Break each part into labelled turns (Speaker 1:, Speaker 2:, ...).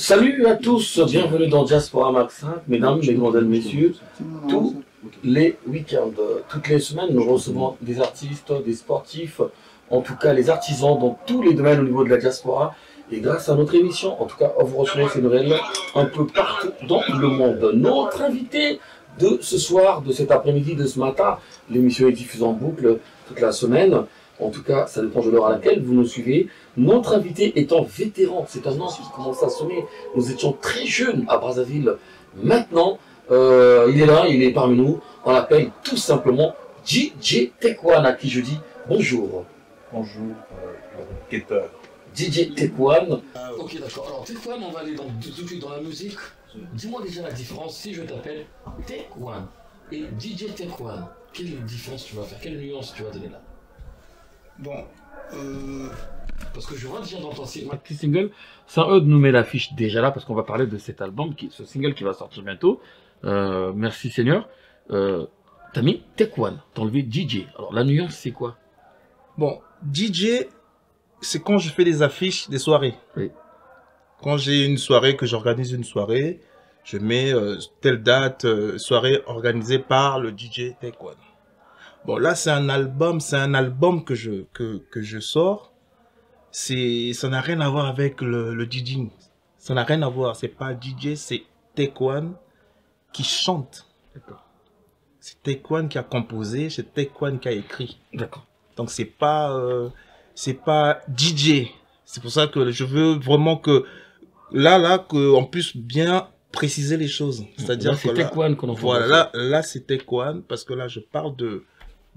Speaker 1: Salut à tous, bienvenue dans Diaspora Max 5, mesdames, mesdemoiselles, messieurs. Tous les week-ends, toutes les semaines, nous recevons des artistes, des sportifs, en tout cas les artisans dans tous les domaines au niveau de la diaspora. Et grâce à notre émission, en tout cas, vous recevez ces nouvelles un peu partout dans le monde. Notre invité de ce soir, de cet après-midi, de ce matin, l'émission est diffusée en boucle toute la semaine. En tout cas, ça dépend de l'heure à laquelle vous nous suivez. Notre invité étant vétéran, c'est un nom qui commence à sonner. Nous étions très jeunes à Brazzaville. Maintenant, il est là, il est parmi nous. On l'appelle tout simplement DJ Tekwan, à qui je dis bonjour.
Speaker 2: Bonjour, Keter.
Speaker 1: DJ Tekwan. Ok, d'accord. Alors, Tekwan, on va aller tout de suite dans la musique. Dis-moi déjà la différence si je t'appelle Tekwan et DJ Tekwan. Quelle différence tu vas faire? Quelle nuance tu vas donner là?
Speaker 2: Bon,
Speaker 1: parce que je vois déjà dans ton petit single, sans eux de nous mettre l'affiche déjà là, parce qu'on va parler de cet album, ce single qui va sortir bientôt. Merci Seigneur. T'as mis Tekwan, t'as enlevé DJ. Alors la nuance c'est quoi?
Speaker 2: Bon, DJ, c'est quand je fais des affiches des soirées.
Speaker 1: Oui.
Speaker 2: Quand j'ai une soirée, que j'organise une soirée, je mets telle date, soirée organisée par le DJ Tekwan. Bon, là, c'est un album que je sors. Ça n'a rien à voir avec le DJing. Ça n'a rien à voir. C'est pas DJ, c'est Tekwan qui chante.
Speaker 1: D'accord.
Speaker 2: C'est Tekwan qui a composé, c'est Tekwan qui a écrit.
Speaker 1: D'accord.
Speaker 2: Donc, c'est pas DJ. C'est pour ça que je veux vraiment que, qu'on puisse bien préciser les choses. C'est-à-dire que
Speaker 1: c'est Tekwan qu'on entend.
Speaker 2: Voilà, là, c'est Tekwan parce que là, je parle de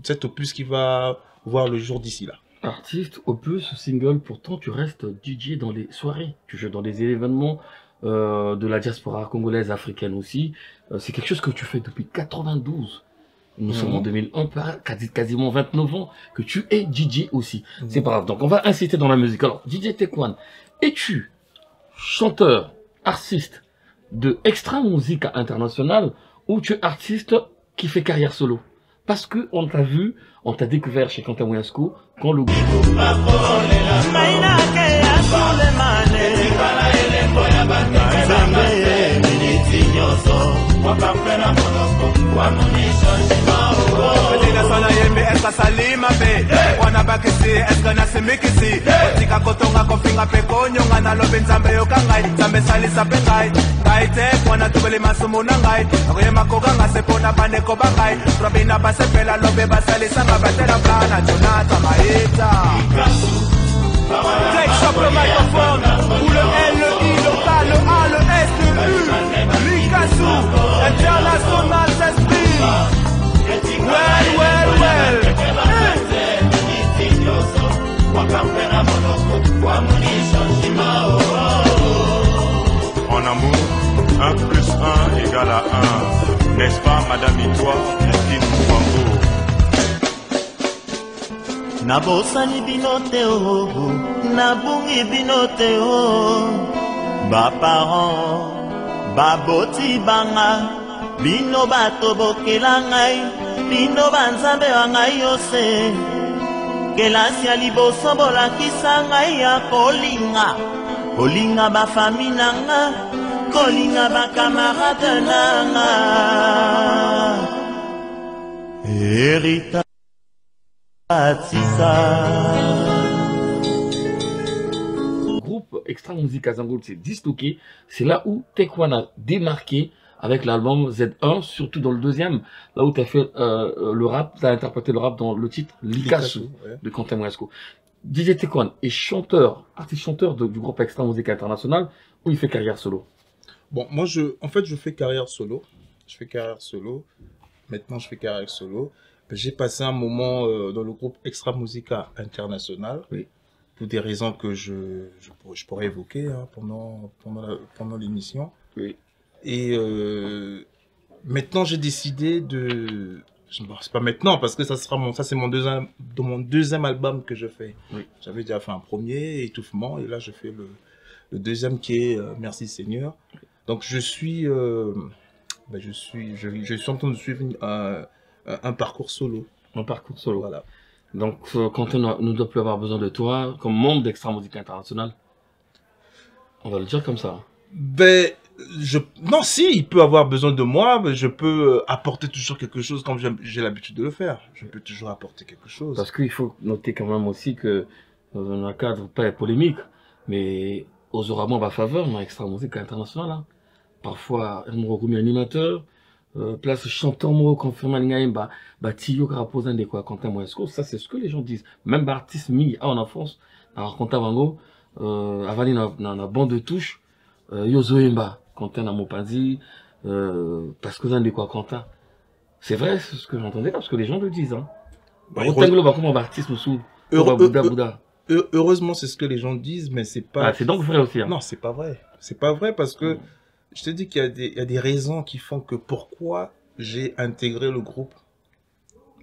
Speaker 2: cet opus qui va voir le jour d'ici là.
Speaker 1: Artiste, opus, single, pourtant tu restes DJ dans les soirées, tu joues dans des événements de la diaspora congolaise, africaine aussi. C'est quelque chose que tu fais depuis 92. Nous sommes en 2001, quasiment 29 ans que tu es DJ aussi. C'est pas grave, donc on va insister dans la musique. Alors, DJ Tekwan, es-tu chanteur, artiste de Extra Musica International ou tu es artiste qui fait carrière solo? Parce que on t'a vu, on t'a découvert chez Quentin Mouyansco quand le
Speaker 3: Take up le microphone, où le L, le I, le K, le A, le S, le U, Likasu, international s'exprime. Well.
Speaker 4: En amour, 1 plus 1 égale à 1. N'est-ce pas, Madame Itoa, Christine Mouambo?
Speaker 5: Nabosani binote o, nabungi binote o, ba parents, baboti banga, bino bato bokela ngai, bino banzambe ngai yose, kelasi ya liboso bolakisa ngai ya kolinga, kolinga ba famille nanga, kolinga ba camarade nanga, Erita
Speaker 1: groupe Extra Musica Zangoul s'est disloqué. C'est là où Tekwan a démarqué avec l'album Z1, surtout dans le deuxième, là où tu as fait le rap, tu as interprété le rap dans le titre Likasu de Quentin Mouyansco. DJ Tekwan est chanteur, artiste-chanteur du groupe Extra Musica International, où il fait carrière solo.
Speaker 2: Bon, moi, en fait, je fais carrière solo. Maintenant, je fais carrière solo. J'ai passé un moment dans le groupe Extra Musica International,
Speaker 1: oui,
Speaker 2: pour des raisons que je pourrais évoquer pendant l'émission.
Speaker 1: Oui.
Speaker 2: Et maintenant, j'ai décidé de... Bon, c'est pas maintenant, parce que ça c'est mon deuxième album que je fais.
Speaker 1: Oui.
Speaker 2: J'avais déjà fait un premier, Étouffement, et là, je fais le deuxième qui est Merci Seigneur. Donc, je suis en train de suivre un parcours solo.
Speaker 1: Un parcours solo.
Speaker 2: Voilà.
Speaker 1: Donc, quand on ne doit plus avoir besoin de toi, comme membre d'Extra Musica International, on va le dire comme ça.
Speaker 2: Ben, non, si, il peut avoir besoin de moi, mais je peux apporter toujours quelque chose comme j'ai l'habitude de le faire. Je peux toujours apporter quelque chose.
Speaker 1: Parce qu'il faut noter quand même aussi que, dans un cadre pas polémique, mais aux oralement à faveur, dans l'extra musique internationale, hein. Parfois, un remis animateur, place chanteur, mot confirmé, Tio Karaposan de quoi, Quentin Moesco, ça c'est ce que les gens disent. Même artiste mi, en France, alors Quentin Vango, avant dans la bande de touche, Yozoemba, Quentin Namopanzi, parce que dans de quoi, Quentin. C'est vrai, c'est ce que j'entendais, parce que les gens le disent, hein.
Speaker 2: Heureusement, c'est ce que les gens disent, mais c'est pas.
Speaker 1: Ah, c'est donc vrai aussi, hein.
Speaker 2: Non, c'est pas vrai. C'est pas vrai parce que je te dis qu'il y a des raisons qui font que pourquoi j'ai intégré le groupe.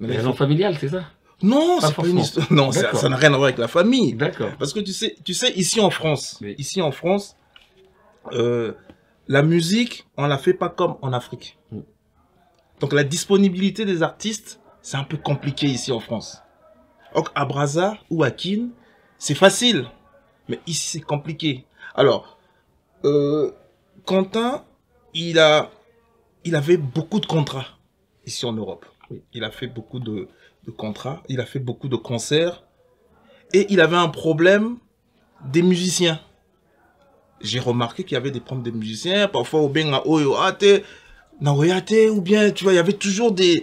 Speaker 1: Les raisons familiales, c'est ça?
Speaker 2: Non, c'est pas une histoire. Non, ça n'a rien à voir avec la famille.
Speaker 1: D'accord.
Speaker 2: Parce que tu sais, ici en France,
Speaker 1: Oui.
Speaker 2: La musique, on la fait pas comme en Afrique. Donc la disponibilité des artistes, c'est un peu compliqué ici en France. Donc à Brazza ou à Kin, c'est facile, mais ici c'est compliqué. Alors, Quentin, il avait beaucoup de contrats ici en Europe.
Speaker 1: Oui.
Speaker 2: Il a fait beaucoup de contrats, il a fait beaucoup de concerts, et il avait un problème des musiciens. J'ai remarqué qu'il y avait des problèmes des musiciens, parfois au Benga Oyo Ate, Naoyate, ou bien, tu vois, il y avait toujours des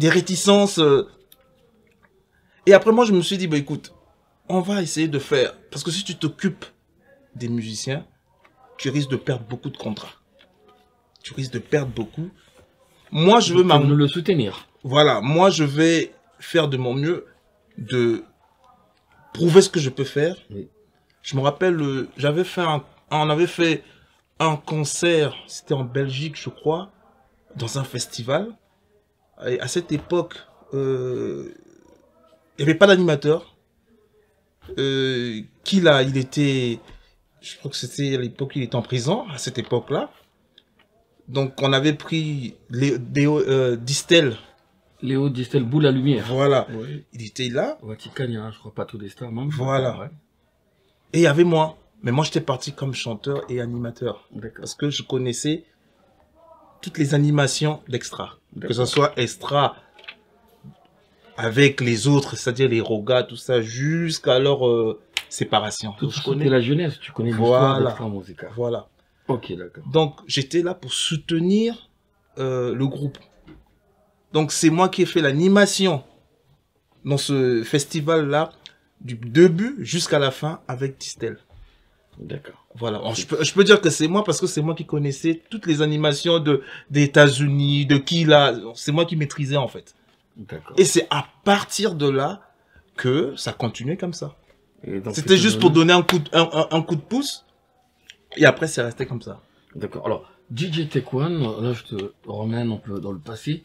Speaker 2: réticences. Et après, moi, je me suis dit, bah écoute, on va essayer de faire, parce que si tu t'occupes des musiciens, tu risques de perdre beaucoup de contrats. Tu risques de perdre beaucoup. Moi, je veux
Speaker 1: nous le soutenir.
Speaker 2: Voilà, moi, je vais faire de mon mieux de prouver ce que je peux faire.
Speaker 1: Oui.
Speaker 2: Je me rappelle, on avait fait un concert, c'était en Belgique, je crois, dans un festival. Et à cette époque, il n'y avait pas d'animateur. Il était, je crois que c'était à l'époque, il était en prison, à cette époque-là. Donc, on avait pris Distel.
Speaker 1: Léo Distel, Boule à lumière.
Speaker 2: Voilà,
Speaker 1: Oui.
Speaker 2: il était là.
Speaker 1: Au Vatican, il y a, je crois pas tous les stars, même.
Speaker 2: Voilà.
Speaker 1: Ouais.
Speaker 2: Et il y avait moi. Mais moi, j'étais parti comme chanteur et animateur.
Speaker 1: D'accord.
Speaker 2: Parce que je connaissais toutes les animations d'Extra. Que ce
Speaker 1: D'accord.
Speaker 2: soit Extra avec les autres, c'est-à-dire les Rogas, tout ça, jusqu'à leur séparation.
Speaker 1: Tout
Speaker 2: Donc,
Speaker 1: ça, c'était la jeunesse, tu connais l'histoire d'Extra Musica.
Speaker 2: Voilà.
Speaker 1: Ok, d'accord.
Speaker 2: Donc, j'étais là pour soutenir le groupe. Donc, c'est moi qui ai fait l'animation dans ce festival-là, du début jusqu'à la fin, avec Distel.
Speaker 1: D'accord.
Speaker 2: Voilà, bon, je peux dire que c'est moi parce que c'est moi qui connaissais toutes les animations des États-Unis, de qui là, c'est moi qui maîtrisais en fait.
Speaker 1: D'accord.
Speaker 2: Et c'est à partir de là que ça continuait comme ça.
Speaker 1: Et donc,
Speaker 2: C'était juste pour donner un coup de pouce et après c'est resté comme ça.
Speaker 1: D'accord. Alors, DJ Tech One, là je te ramène un peu dans le passé.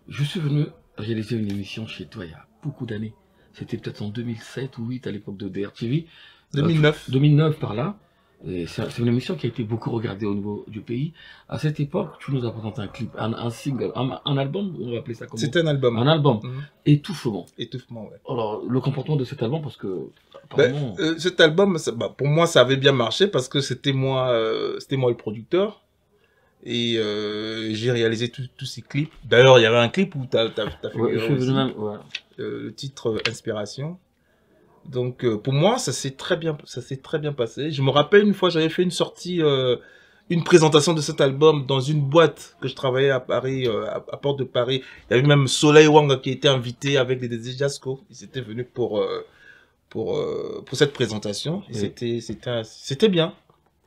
Speaker 1: Je suis venu réaliser une émission chez toi il y a beaucoup d'années. C'était peut-être en 2007 ou 2008 à l'époque de DRTV.
Speaker 2: 2009.
Speaker 1: 2009 par là. C'est une émission qui a été beaucoup regardée au niveau du pays. À cette époque, tu nous as présenté un clip, un single, un album, on va appeler ça comme
Speaker 2: C'était un album.
Speaker 1: un album.
Speaker 2: Mhm.
Speaker 1: Étouffement.
Speaker 2: Étouffement, ouais.
Speaker 1: Alors, le comportement de cet album, parce que apparemment,
Speaker 2: Cet album, pour moi, ça avait bien marché parce que c'était moi le producteur. Et j'ai réalisé tous ces clips. D'ailleurs, il y avait un clip où t'as fait
Speaker 1: ouais, je suis venu même, ouais.
Speaker 2: le titre Inspiration. Donc pour moi, ça s'est très bien passé. Je me rappelle une fois, j'avais fait une sortie, une présentation de cet album dans une boîte que je travaillais à Paris, à Porte de Paris. Il y avait même Soleil Wanga qui était invité avec les DJ Jasco. Ils étaient venus pour cette présentation. Et
Speaker 1: Oui.
Speaker 2: c'était bien.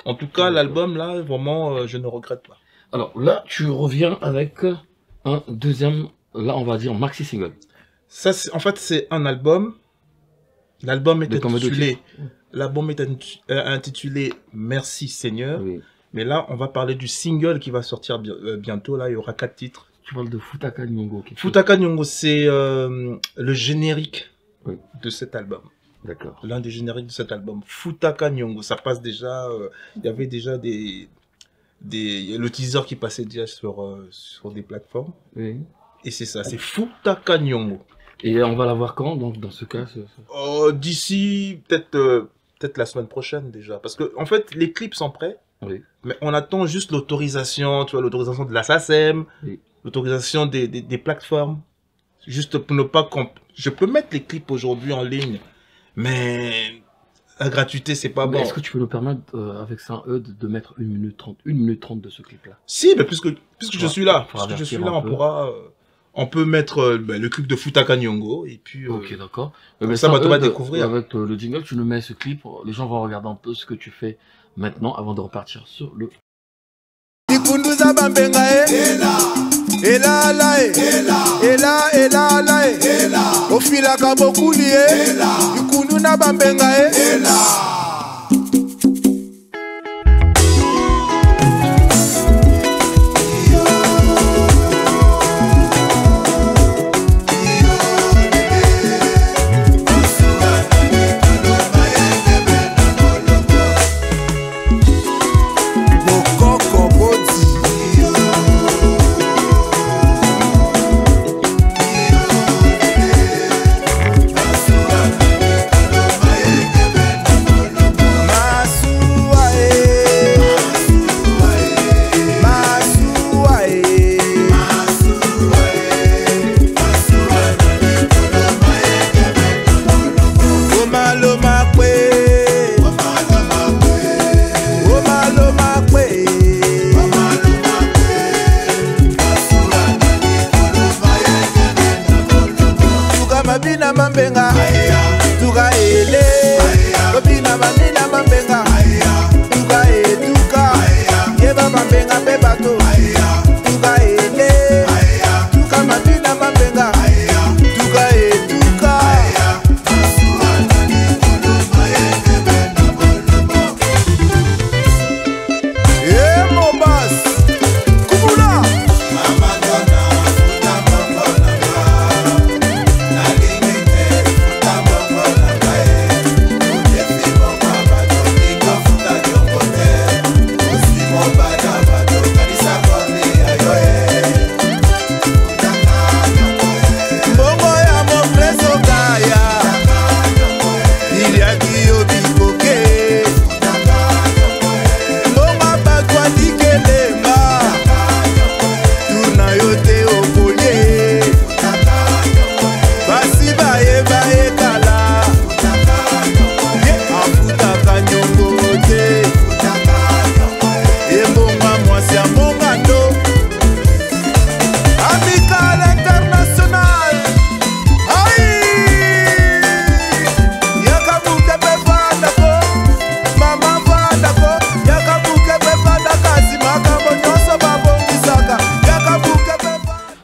Speaker 2: En tout cas, l'album là, vraiment, je ne regrette pas.
Speaker 1: Alors là, tu reviens avec un deuxième, là on va dire maxi single.
Speaker 2: Ça, en fait, c'est un album. L'album est
Speaker 1: De combien de
Speaker 2: intitulé,
Speaker 1: titres
Speaker 2: l'album est intitulé Merci Seigneur.
Speaker 1: Oui.
Speaker 2: Mais là, on va parler du single qui va sortir bientôt. Là, il y aura 4 titres.
Speaker 1: Tu parles de Futaka Nyongo.
Speaker 2: Futaka Nyongo, c'est le générique
Speaker 1: Oui.
Speaker 2: de cet album.
Speaker 1: D'accord.
Speaker 2: L'un des génériques de cet album. Futaka Nyongo, ça passe déjà. Il y avait déjà le teaser qui passait déjà sur des plateformes.
Speaker 1: Oui.
Speaker 2: Et c'est ça, c'est Futaka Nyongo.
Speaker 1: Et on va la voir quand, donc, dans ce cas
Speaker 2: D'ici peut-être la semaine prochaine déjà. Parce que en fait, les clips sont prêts.
Speaker 1: Oui.
Speaker 2: Mais on attend juste l'autorisation, tu vois, l'autorisation de la SACEM,
Speaker 1: Oui.
Speaker 2: l'autorisation des plateformes. Juste pour ne pas... Je peux mettre les clips aujourd'hui en ligne, mais la gratuité, c'est pas
Speaker 1: Mais
Speaker 2: bon.
Speaker 1: est-ce que tu peux nous permettre, avec ça, de mettre 1 minute 30, 1 minute 30 de ce clip-là?
Speaker 2: Si, mais puisque je suis là,
Speaker 1: un peu.
Speaker 2: on peut mettre le clip de Futaka Nyongo, et puis...
Speaker 1: Ok, d'accord.
Speaker 2: comme ça, tu vas découvrir.
Speaker 1: Avec le jingle, tu nous mets ce clip, les gens vont regarder un peu ce que tu fais maintenant avant de repartir sur le...
Speaker 3: Ikunduza bambenga ela la ela la ofila kabokuli ikundu na bambenga Mabina mambenga tuka ele Mabina mamina mambenga tuka eduka Yeba mambenga bebato tuka ele tuka mabina mambenga tuka eduka mo boss Kubula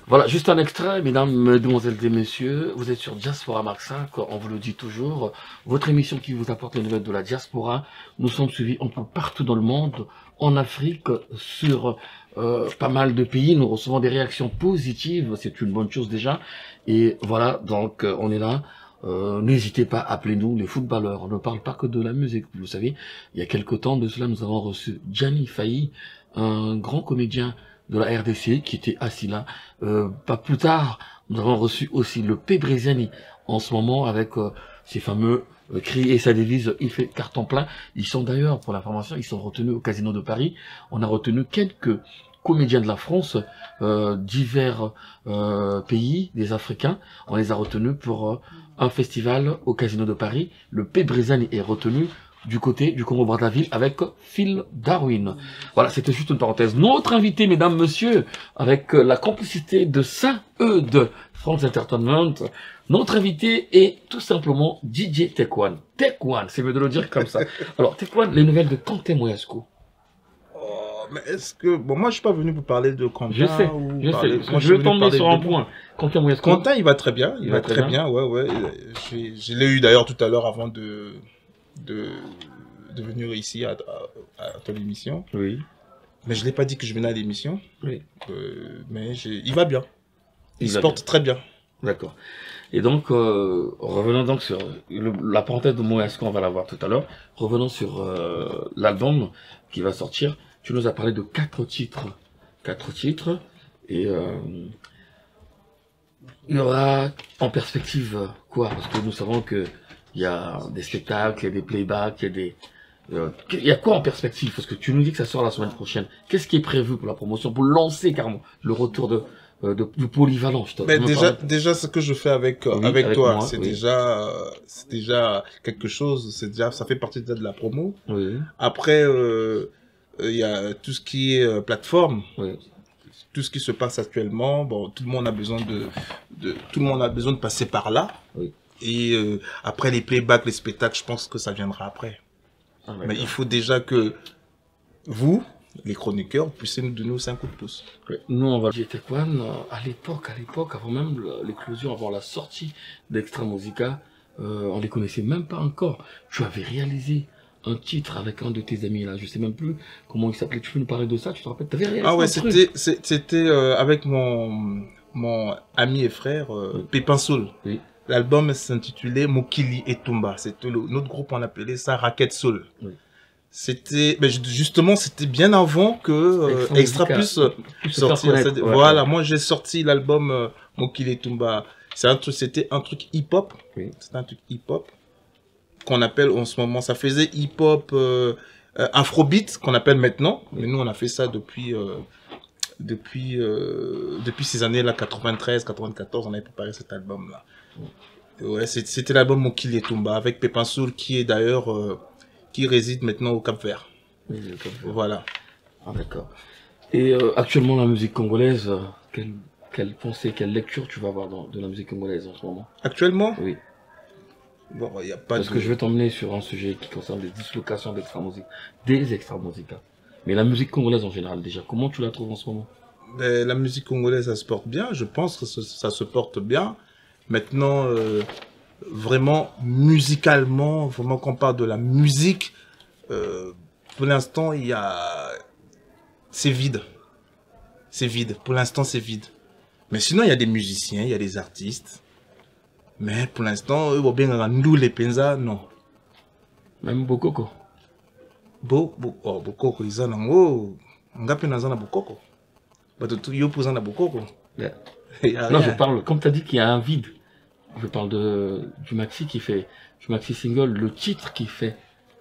Speaker 1: Voilà, juste un extrait, mesdames, mesdemoiselles et messieurs, vous êtes sur Diaspora Mark 5, on vous le dit toujours, votre émission qui vous apporte les nouvelles de la diaspora. Nous sommes suivis un peu partout dans le monde, en Afrique, sur pas mal de pays, nous recevons des réactions positives, c'est une bonne chose déjà, et voilà, donc on est là. N'hésitez pas, appelez-nous les footballeurs, on ne parle pas que de la musique, vous le savez, il y a quelque temps de cela, nous avons reçu Gianni Faye, un grand comédien de la RDC qui était assis là. Pas plus tard, nous avons reçu aussi le P. Breziani en ce moment avec ces fameux cris et sa devise « Il fait carton plein ». Ils sont d'ailleurs, pour l'information, ils sont retenus au Casino de Paris. On a retenu quelques comédiens de la France, divers pays, des Africains. On les a retenus pour un festival au Casino de Paris. Le P. Breziani est retenu du côté du Congo-Brazzaville avec Phil Darwin. Voilà, c'était juste une parenthèse. Notre invité, mesdames, messieurs, avec la complicité de Saint-Eudes, France Entertainment, notre invité est tout simplement DJ Tekwan. Tekwan, c'est mieux de le dire comme ça. Alors, Tekwan, les nouvelles de Quentin Moyasco.
Speaker 2: Oh, mais est-ce que... Bon, moi, je suis pas venu pour parler de Quentin.
Speaker 1: Je sais.
Speaker 2: Moi,
Speaker 1: je vais tomber sur un point. Quentin Moyasco.
Speaker 2: Quentin, il va très bien. Il va très bien, ouais. Je l'ai eu d'ailleurs tout à l'heure avant de venir ici à ton émission.
Speaker 1: Oui.
Speaker 2: Mais je l'ai pas dit que je venais à l'émission.
Speaker 1: Oui.
Speaker 2: Mais il va bien. Il se porte très bien.
Speaker 1: D'accord. Et donc, revenons donc sur la parenthèse de Moyasco, on va la voir tout à l'heure. Revenons sur l'album qui va sortir. Tu nous as parlé de 4 titres. 4 titres. Et il y aura en perspective quoi? Parce que nous savons que il y a des spectacles, il y a des playbacks, il Il y a quoi en perspective? Parce que tu nous dis que ça sort la semaine prochaine. Qu'est-ce qui est prévu pour la promotion, pour lancer carrément le retour du polyvalent?
Speaker 2: Mais déjà, ce que je fais avec toi, moi, c'est déjà quelque chose. C'est déjà, ça fait partie de la promo.
Speaker 1: Oui.
Speaker 2: Après, il y a tout ce qui est plateforme.
Speaker 1: Oui.
Speaker 2: Tout ce qui se passe actuellement. Bon, tout le monde a besoin de passer par là.
Speaker 1: Oui.
Speaker 2: Et après les playbacks, les spectacles, je pense que ça viendra après. Ah, mais il faut déjà que vous, les chroniqueurs, puissiez nous donner aussi un coup de pouce.
Speaker 1: Nous, on va dire Tekwan, à l'époque, avant même l'éclosion, avant la sortie d'Extra Musica, on les connaissait même pas encore. Tu avais réalisé un titre avec un de tes amis là, je sais même plus comment il s'appelait. Tu peux nous parler de ça? Tu te rappelles? T'avais réalisé?
Speaker 2: Ah ouais, c'était avec mon ami et frère Pépin Soul. Oui. L'album s'intitulait Mokili et Tumba. C'était notre groupe, on appelait ça Racket Soul. Oui. C'était, justement, c'était bien avant que Extra puisse sortir. Voilà, moi j'ai sorti l'album Mokili et Tumba. C'était un truc hip-hop. Oui. C'était un truc hip-hop qu'on appelle en ce moment. Ça faisait hip-hop afrobeat qu'on appelle maintenant. Oui. Mais nous, on a fait ça depuis ces années-là, 93, 94, on avait préparé cet album-là. Ouais, c'était l'album Mokili et Tumba avec Pépin Soul qui est d'ailleurs qui réside maintenant au Cap-Vert. Oui, le Cap-Vert. Voilà.
Speaker 1: Ah, d'accord. Et actuellement la musique congolaise, quelle pensée, quelle lecture tu vas avoir de la musique congolaise en ce moment?
Speaker 2: Actuellement?
Speaker 1: Oui.
Speaker 2: Bon, y a pas
Speaker 1: Parce que je vais t'emmener sur un sujet qui concerne les dislocations des Extra Musica. Mais la musique congolaise en général déjà, comment tu la trouves en ce moment?
Speaker 2: La musique congolaise, ça se porte bien. Je pense que ça se porte bien. Maintenant, vraiment, musicalement, vraiment qu'on parle de la musique, pour l'instant, c'est vide. C'est vide. Pour l'instant, c'est vide. Mais sinon, il y a des musiciens, il y a des artistes. Mais pour l'instant, nous, les Penza, non.
Speaker 1: Même Bokoko.
Speaker 2: Bokoko, ils en ont. On a Bokoko.
Speaker 1: Non, je parle, comme tu as dit qu'il y a un vide. Je parle du maxi du maxi single, le titre qui fait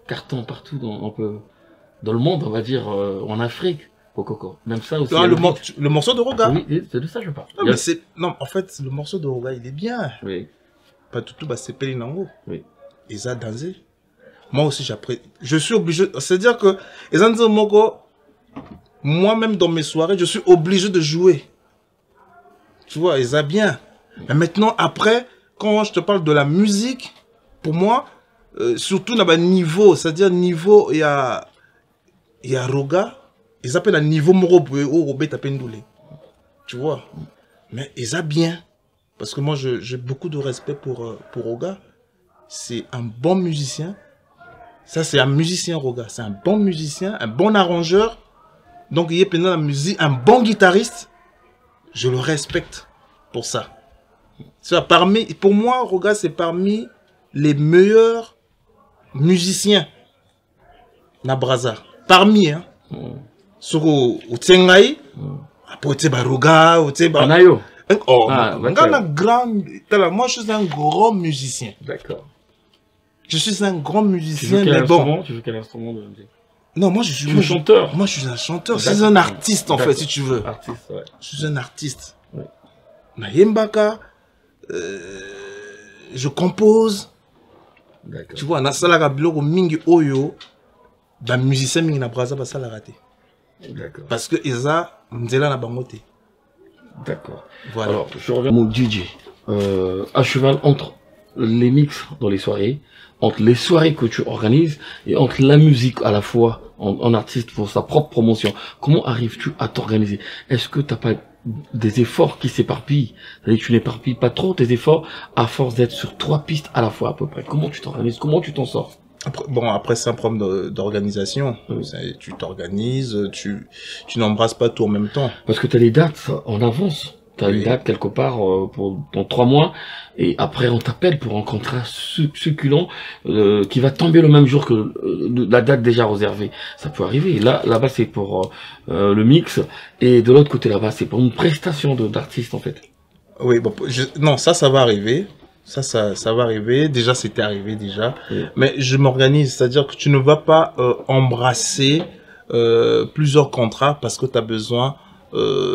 Speaker 1: carton partout dans le monde, on va dire, en Afrique, Bokoko. Même ça aussi.
Speaker 2: Le morceau de Roga.
Speaker 1: Oui, c'est de ça que je parle.
Speaker 2: Non, en fait, le morceau de Roga, il est bien.
Speaker 1: Oui.
Speaker 2: Pas tout, c'est Pelinango.
Speaker 1: Oui.
Speaker 2: Et ça, dansé. Moi aussi, je suis obligé, c'est-à-dire que, Ezanzo Moko, moi-même dans mes soirées, je suis obligé de jouer. Tu vois, et ça bien. Mais maintenant, après, quand je te parle de la musique, pour moi, surtout dans le niveau, c'est-à-dire niveau, il y a Roga, ils appellent un niveau Morobo ou Robé Tapendoulé. Tu vois. Mais ils ça bien. Parce que moi, j'ai beaucoup de respect pour Roga. C'est un bon musicien. Ça, c'est un musicien, Roga. C'est un bon musicien, un bon arrangeur. Donc, il est pendant la musique, un bon guitariste. Je le respecte pour ça. Pour moi, Roga, c'est parmi les meilleurs musiciens na Braza. Parmi, hein. Sur au Tsengai, après Roga,
Speaker 1: Anayo.
Speaker 2: Oh, moi, je suis un grand musicien.
Speaker 1: D'accord.
Speaker 2: Je suis un grand musicien, mais bon.
Speaker 1: Tu joues quel instrument de musique?
Speaker 2: Non, moi, je suis
Speaker 1: un chanteur.
Speaker 2: Moi, je suis un chanteur. Je suis un artiste, en fait, si tu veux.
Speaker 1: Artiste, ouais.
Speaker 2: Je suis un artiste. Mayembaka, je compose. Tu vois, na salaka biloko mingi oyo, ba musicien mingi na Braza ba sala raté.
Speaker 1: D'accord.
Speaker 2: Parce que Eza, Nzela na bangote.
Speaker 1: D'accord.
Speaker 2: Voilà.
Speaker 1: Alors, je reviens mon DJ. À cheval entre les mix dans les soirées, entre les soirées que tu organises et entre la musique à la fois en artiste pour sa propre promotion. Comment arrives-tu à t'organiser? Est-ce que t'as pas des efforts qui s'éparpillent? C'est-à-dire que tu n'éparpilles pas trop tes efforts à force d'être sur 3 pistes à la fois à peu près. Comment tu t'organises? Comment tu t'en sors?
Speaker 2: Après c'est un problème d'organisation. Tu t'organises, tu n'embrasses pas tout en même temps.
Speaker 1: Parce que tu as les dates en avance. Tu as une date quelque part dans 3 mois et après on t'appelle pour un contrat succulent qui va tomber le même jour que la date déjà réservée. Ça peut arriver. Là-bas c'est pour le mix et de l'autre côté là-bas c'est pour une prestation d'artiste en fait.
Speaker 2: Oui, bon, non, ça va arriver. Ça va arriver. Déjà, c'était arrivé déjà.
Speaker 1: Oui.
Speaker 2: Mais je m'organise. C'est-à-dire que tu ne vas pas embrasser plusieurs contrats parce que tu as besoin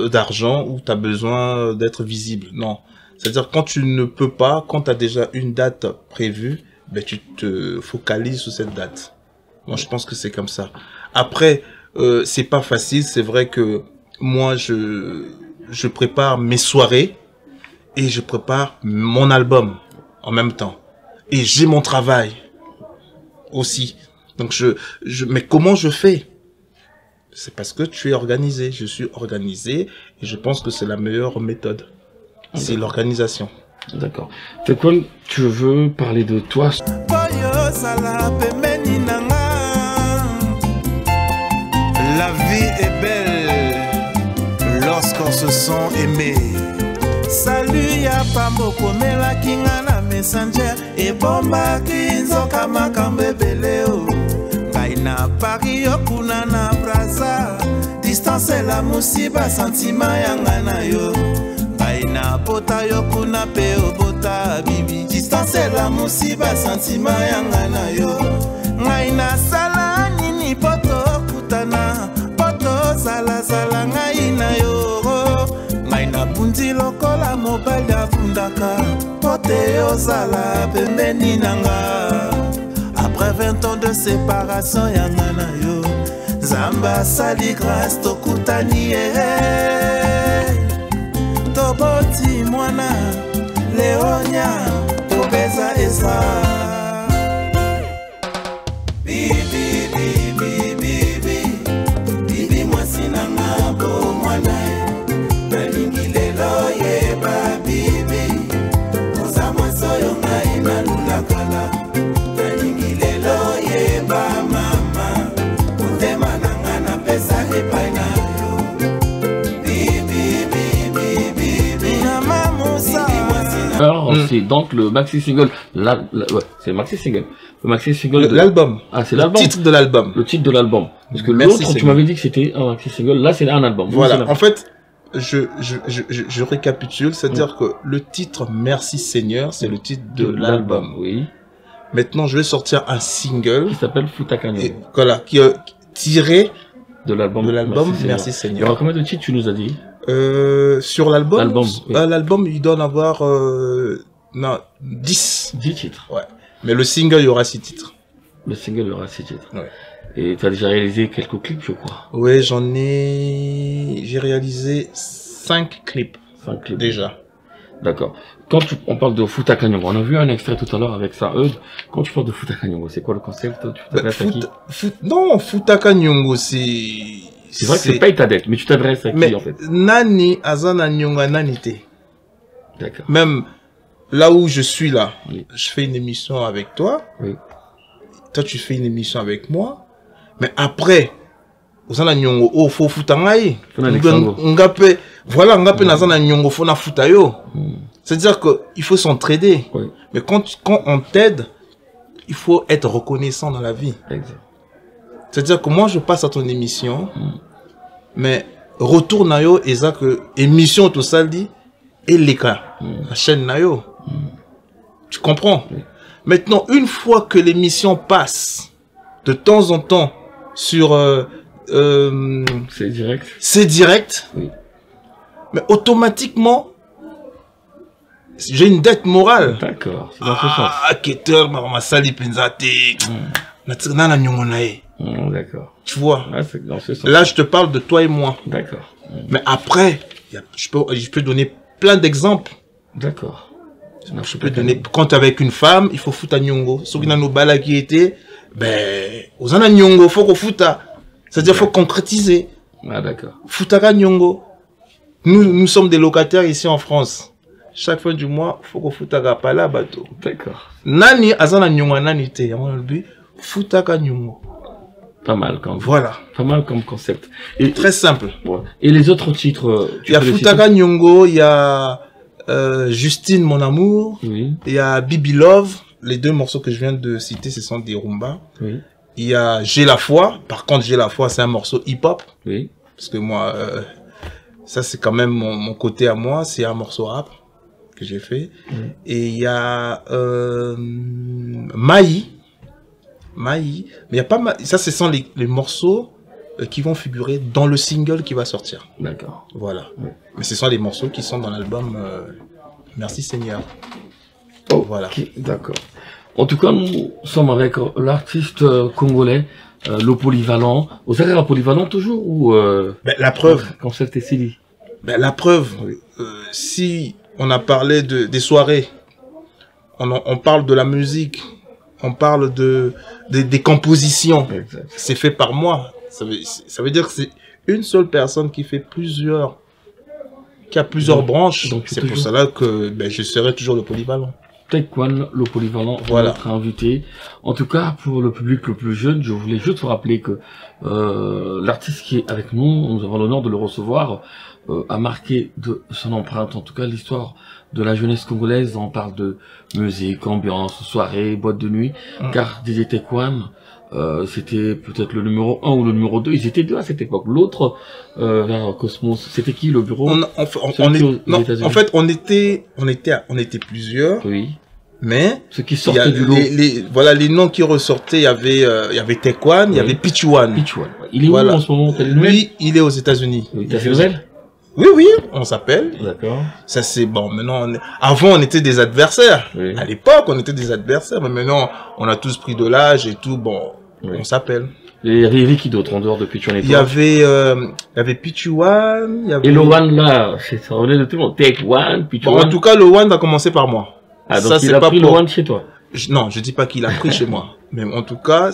Speaker 2: d'argent ou tu as besoin d'être visible. Non. C'est-à-dire quand tu ne peux pas, quand tu as déjà une date prévue, ben, tu te focalises sur cette date. Moi, je pense que c'est comme ça. Après, c'est pas facile. C'est vrai que moi, je prépare mes soirées et je prépare mon album en même temps. Et j'ai mon travail aussi. Donc, mais comment je fais? C'est parce que tu es organisé. Je suis organisé et je pense que c'est la meilleure méthode. C'est l'organisation.
Speaker 1: D'accord. C'est quoi, tu veux parler de toi?
Speaker 3: La vie est belle lorsqu'on se sent aimé. Salut ya pambo komela kinga na messenger e bomba kinzoka makambo ebele o. Ngai na Paris okuna na Brazza. Distance la musiba sentiment yanga na yo. Ngai na pota yokuna pe obota bibi. Distance la musiba sentiment yanga na yo. Ngai na sala nini poto kutana. Poto sala sala ngai na yo. Ngai na pundi lokola mobile ya fundaka. Pote yo sala pembeni nanga. Après 20 ans de séparation yanga na yo. Zamba sali grâce tokutani Toboti mwana Leonia Tobeza esa Bibi bibi bibi Bibi mwasi nanga bo mwana Nalingi lelo yeba bibi Oza mwasoyo ngai nalulakala Nalingi lelo yeba mama Utema nanga na pesa epai na
Speaker 1: Alors, c'est donc le maxi single, ouais, c'est le maxi single. Le maxi single de
Speaker 2: l'album.
Speaker 1: Ah, c'est l'album.
Speaker 2: Le titre de l'album.
Speaker 1: Le titre de l'album. Parce que l'autre, tu m'avais dit que c'était un maxi single. Là, c'est un album.
Speaker 2: Voilà. En fait, je récapitule. C'est-à-dire que le titre Merci Seigneur, c'est le titre de l'album.
Speaker 1: Oui.
Speaker 2: Maintenant, je vais sortir un single.
Speaker 1: Qui s'appelle Futakanyo.
Speaker 2: Voilà. Qui est tiré
Speaker 1: de l'album
Speaker 2: Merci Seigneur.
Speaker 1: Il y aura combien de titres, tu nous as dit?
Speaker 2: Sur l'album,
Speaker 1: oui.
Speaker 2: L'album, il doit en avoir 10
Speaker 1: titres.
Speaker 2: Ouais. Mais le single, il y aura 6 titres.
Speaker 1: Le single, il y aura 6 titres.
Speaker 2: Ouais.
Speaker 1: Et tu as déjà réalisé quelques clips, je crois.
Speaker 2: Ouais, j'ai réalisé 5 clips.
Speaker 1: 5 clips.
Speaker 2: Déjà.
Speaker 1: D'accord. Quand on parle de Futakanyo, on a vu un extrait tout à l'heure avec ça. Quand tu parles de Futakanyo, c'est quoi le concept? Tu t'adresses à qui?
Speaker 2: Non, Futakanyo, c'est...
Speaker 1: C'est vrai que c'est paye ta dette, mais tu t'adresses à qui en fait?
Speaker 2: Nani azana nyonga nanite.
Speaker 1: D'accord.
Speaker 2: Même là où je suis là,
Speaker 1: oui.
Speaker 2: Je fais une émission avec toi.
Speaker 1: Oui.
Speaker 2: Toi tu fais une émission avec moi. Mais après, azana nyongo o fo futangai. Ngape, voilà ngape nazana nyongo fo na futayo. C'est-à-dire que il faut s'entraider.
Speaker 1: Oui.
Speaker 2: Mais quand on t'aide, il faut être reconnaissant dans la vie.
Speaker 1: Exact.
Speaker 2: C'est-à-dire que moi, je passe à ton émission, mais retour na yo, et ça que émission tout ça dit, et les cas, la chaîne na yo. Tu comprends? Oui. Maintenant, une fois que l'émission passe, de temps en temps, sur...
Speaker 1: c'est direct.
Speaker 2: C'est direct.
Speaker 1: Oui.
Speaker 2: Mais automatiquement, j'ai une dette morale.
Speaker 1: D'accord. C'est dans ce sens.
Speaker 2: Ah, Keter, ma sali penzate. Na nyongo nae.
Speaker 1: D'accord.
Speaker 2: Tu vois,
Speaker 1: dans ce sens.
Speaker 2: Là, je te parle de toi et moi.
Speaker 1: D'accord.
Speaker 2: Mais après, je peux donner plein d'exemples.
Speaker 1: D'accord.
Speaker 2: Je peux donner, quand tu es avec une femme, il faut foutre à nyongo. Ceux qui n'ont pas qui était, ben, aux en nyongo, faut qu'on foute. C'est-à-dire, faut concrétiser.
Speaker 1: Ah, d'accord.
Speaker 2: Foutara nyongo. Nous sommes des locataires ici en France. Chaque fin du mois, faut qu'on foute à pala bateau.
Speaker 1: D'accord.
Speaker 2: Nani, azana nyongo, nani te. Foutaka nyongo.
Speaker 1: Pas mal comme.
Speaker 2: Voilà.
Speaker 1: Pas mal comme concept.
Speaker 2: Et très simple.
Speaker 1: Ouais. Et les autres titres?
Speaker 2: Il y a Futaka Nyongo, il y a Justine Mon Amour,
Speaker 1: oui.
Speaker 2: Il y a Bibi Love. Les deux morceaux que je viens de citer, ce sont des rumba.
Speaker 1: Oui.
Speaker 2: Il y a J'ai la foi. Par contre, J'ai la foi, c'est un morceau hip-hop.
Speaker 1: Oui.
Speaker 2: Parce que moi, ça c'est quand même mon côté à moi. C'est un morceau rap que j'ai fait. Et il y a Maï. Mais il y a pas mal. Ça, ce sont les morceaux qui vont figurer dans le single qui va sortir.
Speaker 1: D'accord.
Speaker 2: Voilà. Mais ce sont les morceaux qui sont dans l'album Merci Seigneur.
Speaker 1: Oh,
Speaker 2: voilà.
Speaker 1: Okay, d'accord. En tout cas, nous sommes avec l'artiste congolais, le polyvalent. Vous avez un polyvalent toujours ou
Speaker 2: la preuve.
Speaker 1: Quand c'était Sili.
Speaker 2: La preuve. Oui. Si on a parlé des soirées, on parle de la musique, on parle des compositions. C'est fait par moi. Ça veut dire que c'est une seule personne qui fait qui a plusieurs branches. C'est pour cela que je serai toujours le polyvalent.
Speaker 1: Taïwan, le polyvalent, voilà. Notre invité. En tout cas, pour le public le plus jeune, je voulais juste vous rappeler que l'artiste qui est avec nous avons l'honneur de le recevoir, a marqué de son empreinte, en tout cas l'histoire de la jeunesse congolaise. On parle de musique, ambiance, soirée, boîte de nuit, car DJ Taïwan, c'était peut-être le numéro 1 ou le numéro 2. Ils étaient deux à cette époque. L'autre, vers Cosmos, c'était qui le bureau?
Speaker 2: En fait, on était plusieurs.
Speaker 1: Oui.
Speaker 2: Mais
Speaker 1: ce qui sortait du lot.
Speaker 2: Voilà les noms qui ressortaient. Il y avait Taïwan, il y avait Pichuan.
Speaker 1: Il est où en ce moment?
Speaker 2: Lui, il est aux États-Unis.
Speaker 1: T'as fait nouvelle?
Speaker 2: Oui, on s'appelle.
Speaker 1: D'accord.
Speaker 2: Ça c'est bon. Maintenant, avant on était des adversaires. Oui. À l'époque, on était des adversaires, mais maintenant on a tous pris de l'âge et tout. Bon, on s'appelle.
Speaker 1: Et il y avait qui d'autre en dehors de Pichuan et toi?
Speaker 2: Il y avait Pichuan.
Speaker 1: Et le One là, ça revenait de tout le monde. Taïwan, Pichuan.
Speaker 2: Bon, en tout cas, le One a commencé par moi.
Speaker 1: Ah, donc ça, il a pris le One chez toi?
Speaker 2: Non, je dis pas qu'il a pris chez moi. Mais en tout cas,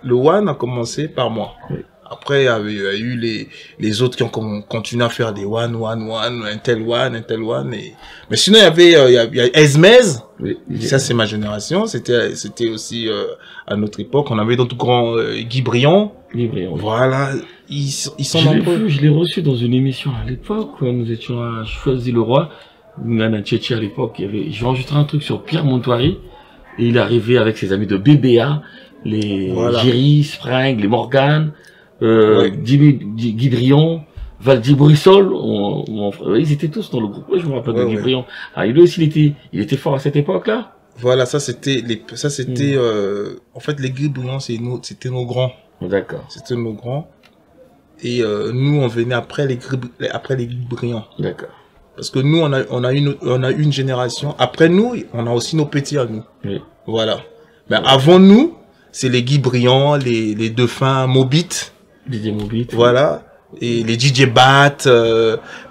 Speaker 2: le One a commencé par moi. Oui. Après, il y a eu les autres qui ont continué à faire des one, un tel one. Mais sinon, il y a Esmez. Oui. Ça, c'est ma génération. C'était aussi à notre époque. On avait d'autres grands Guy Briand. Voilà. Ils sont nombreux.
Speaker 1: Je l'ai reçu dans une émission à l'époque. Nous étions à Choisy-le-Roi. Nana Tchétché à l'époque. J'ai enregistré un truc sur Pierre Montoiri. Et il est arrivé avec ses amis de BBA. Les Géry, Spring, les Morgan. Guy Briand, Valdi Brissol, ils étaient tous dans le groupe. Oui, je me rappelle de Guy Briand. Ah, lui aussi, il était fort à cette époque-là.
Speaker 2: Voilà, ça c'était, en fait, les Guy Briand, c'était nos grands.
Speaker 1: D'accord.
Speaker 2: C'était nos grands. Et nous, on venait après les Guy Briand.
Speaker 1: D'accord.
Speaker 2: Parce que nous, on a une génération. Après nous, on a aussi nos petits à nous.
Speaker 1: Oui.
Speaker 2: Voilà. Mais avant nous, c'est les Guy Briand, les Dauphins, Mobit.
Speaker 1: DJ Mobit.
Speaker 2: Voilà. Et les DJ Bat.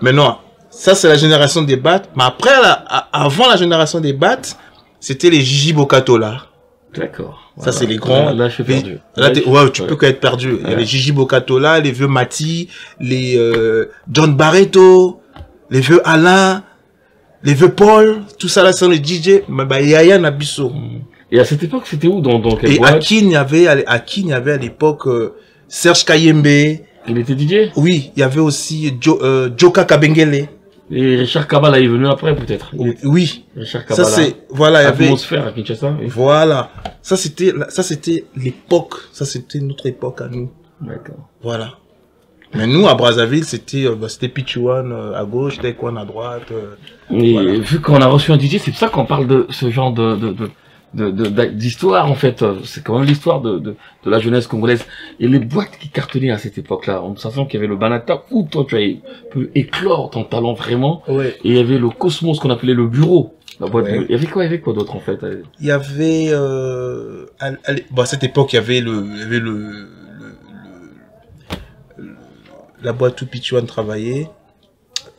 Speaker 2: Maintenant, ça c'est la génération des Bat. Mais après, avant la génération des Bat, c'était les Gigi Bokatola.
Speaker 1: D'accord.
Speaker 2: Ça c'est les grands.
Speaker 1: Là, je suis perdu.
Speaker 2: Là, tu peux qu'être perdu. Il y a les Gigi Bokatola, les vieux Mati, les John Barreto, les vieux Alain, les vieux Paul. Tout ça là, c'est les DJ. Mais Yaya Nabiso.
Speaker 1: Et à cette époque, c'était où dans quelle
Speaker 2: Et
Speaker 1: boîte?
Speaker 2: à qui il y avait à l'époque Serge Kayembe.
Speaker 1: Il était DJ?
Speaker 2: Oui, il y avait aussi Joka Kabengele.
Speaker 1: Et Richard Kabala est venu après, peut-être?
Speaker 2: Oui.
Speaker 1: Richard Kabala.
Speaker 2: Ça c'est, voilà, il y avait.
Speaker 1: Atmosphère à Kinshasa. Oui.
Speaker 2: Voilà. Ça c'était l'époque. Ça c'était notre époque à nous.
Speaker 1: D'accord.
Speaker 2: Voilà. Mais nous, à Brazzaville, c'était Pichuan à gauche, Taïwan à droite.
Speaker 1: Et voilà. Vu qu'on a reçu un DJ, c'est pour ça qu'on parle de ce genre d'histoire, en fait. C'est quand même l'histoire de la jeunesse congolaise. Et les boîtes qui cartonnaient à cette époque-là, en sachant qu'il y avait le Banata, où toi tu avais pu éclore ton talent vraiment.
Speaker 2: Ouais.
Speaker 1: Et il y avait le Cosmos qu'on appelait le bureau. La boîte. Ouais. Il y avait quoi d'autre, en fait?
Speaker 2: Il y avait, à cette époque, il y avait la boîte où Pichuan travaillait.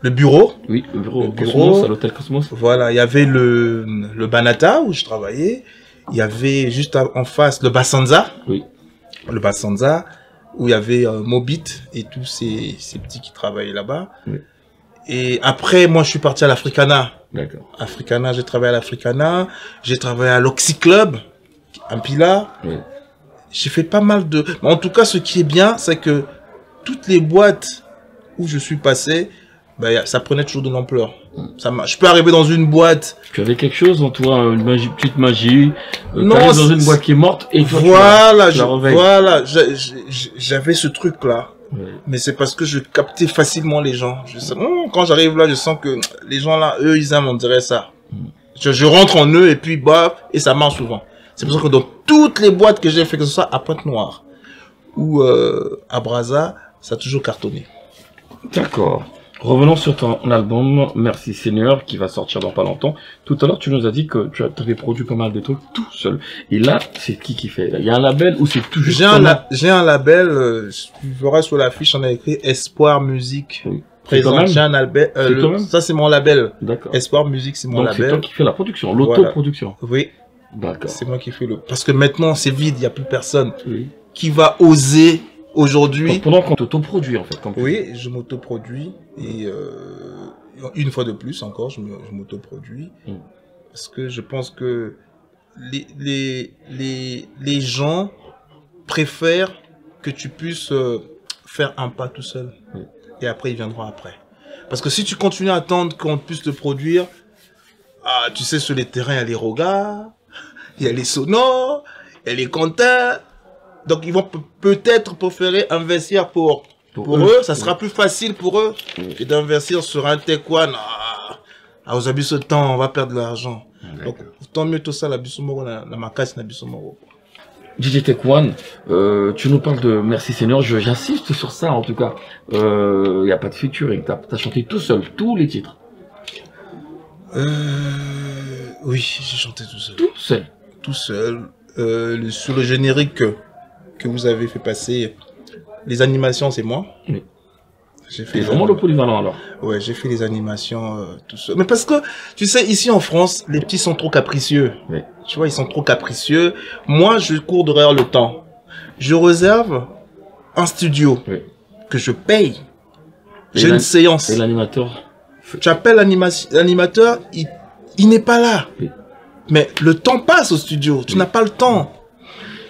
Speaker 2: Le bureau.
Speaker 1: Oui, le bureau Cosmos, à l'hôtel Cosmos.
Speaker 2: Voilà, il y avait le Banata où je travaillais. Il y avait juste en face le Bassanza.
Speaker 1: Oui.
Speaker 2: Le Bassanza, où il y avait Mobit et tous ces petits qui travaillaient là-bas.
Speaker 1: Oui.
Speaker 2: Et après, moi, je suis parti à l'Africana.
Speaker 1: D'accord.
Speaker 2: Africana, j'ai travaillé à l'Africana. J'ai travaillé à l'Oxy Club, à Pila.
Speaker 1: Oui.
Speaker 2: J'ai fait pas mal de... Mais en tout cas, ce qui est bien, c'est que toutes les boîtes où je suis passé, ça prenait toujours de l'ampleur. Je peux arriver dans une boîte.
Speaker 1: Tu avais quelque chose en toi, une petite magie.
Speaker 2: Non,
Speaker 1: dans une boîte qui est morte et toi,
Speaker 2: j'avais ce truc là.
Speaker 1: Oui.
Speaker 2: Mais c'est parce que je captais facilement les gens. Quand j'arrive là, je sens que les gens là, eux, ils aiment, on dirait ça. Je rentre en eux et puis bah, et ça marche souvent. C'est pour ça que dans toutes les boîtes que j'ai fait, que ce soit à Pointe-Noire ou à Brazza, ça a toujours cartonné.
Speaker 1: D'accord. Revenons sur ton album Merci Seigneur qui va sortir dans pas longtemps. Tout à l'heure, tu nous as dit que tu avais produit pas mal de trucs tout seul. Et là, c'est qui fait? Il y a un label ou c'est tout juste
Speaker 2: J'ai un label, tu verras sur l'affiche, on a écrit Espoir Musique.
Speaker 1: Oui.
Speaker 2: Présent, j'ai un label, ça c'est mon label.
Speaker 1: D'accord.
Speaker 2: Espoir Musique, c'est mon
Speaker 1: Donc
Speaker 2: label.
Speaker 1: c'est toi qui fais la production, l'autoproduction.
Speaker 2: Oui.
Speaker 1: D'accord.
Speaker 2: C'est moi qui fais parce que maintenant c'est vide, il n'y a plus personne
Speaker 1: Oui.
Speaker 2: qui va oser aujourd'hui.
Speaker 1: Pendant qu'on t'autoproduit en fait. Comme
Speaker 2: oui, je m'autoproduis et une fois de plus encore, je m'autoproduis parce que je pense que les gens préfèrent que tu puisses faire un pas tout seul et après ils viendront après. Parce que si tu continues à attendre qu'on puisse te produire, tu sais, sur les terrains il y a les regards, il y a les sonores, il y a les compteurs. Donc ils vont peut-être préférer investir pour eux, ça sera plus facile pour eux que d'investir sur un Tech One. Aux abus de temps, on va perdre de l'argent. Donc tant mieux tout ça, la Bissomoro, la macasse, la Bissomoro.
Speaker 1: DJ Tech One, tu nous parles de Merci Seigneur, j'insiste sur ça en tout cas. Il n'y a pas de featuring, t'as chanté tout seul, tous les titres.
Speaker 2: Oui, j'ai chanté tout seul.
Speaker 1: Tout seul.
Speaker 2: Tout seul. Sur le générique que vous avez fait passer, les animations, c'est moi. Oui.
Speaker 1: C'est vraiment le polyvalent alors.
Speaker 2: Ouais, j'ai fait les animations tout seul. Mais parce que, tu sais, ici en France, les petits sont trop capricieux. Oui. Tu vois, ils sont trop capricieux. Moi, je cours derrière le temps. Je réserve un studio que je paye. J'ai une séance.
Speaker 1: Et l'animateur?
Speaker 2: Tu appelles l'animateur, il n'est pas là. Oui. Mais le temps passe au studio. Tu n'as pas le temps.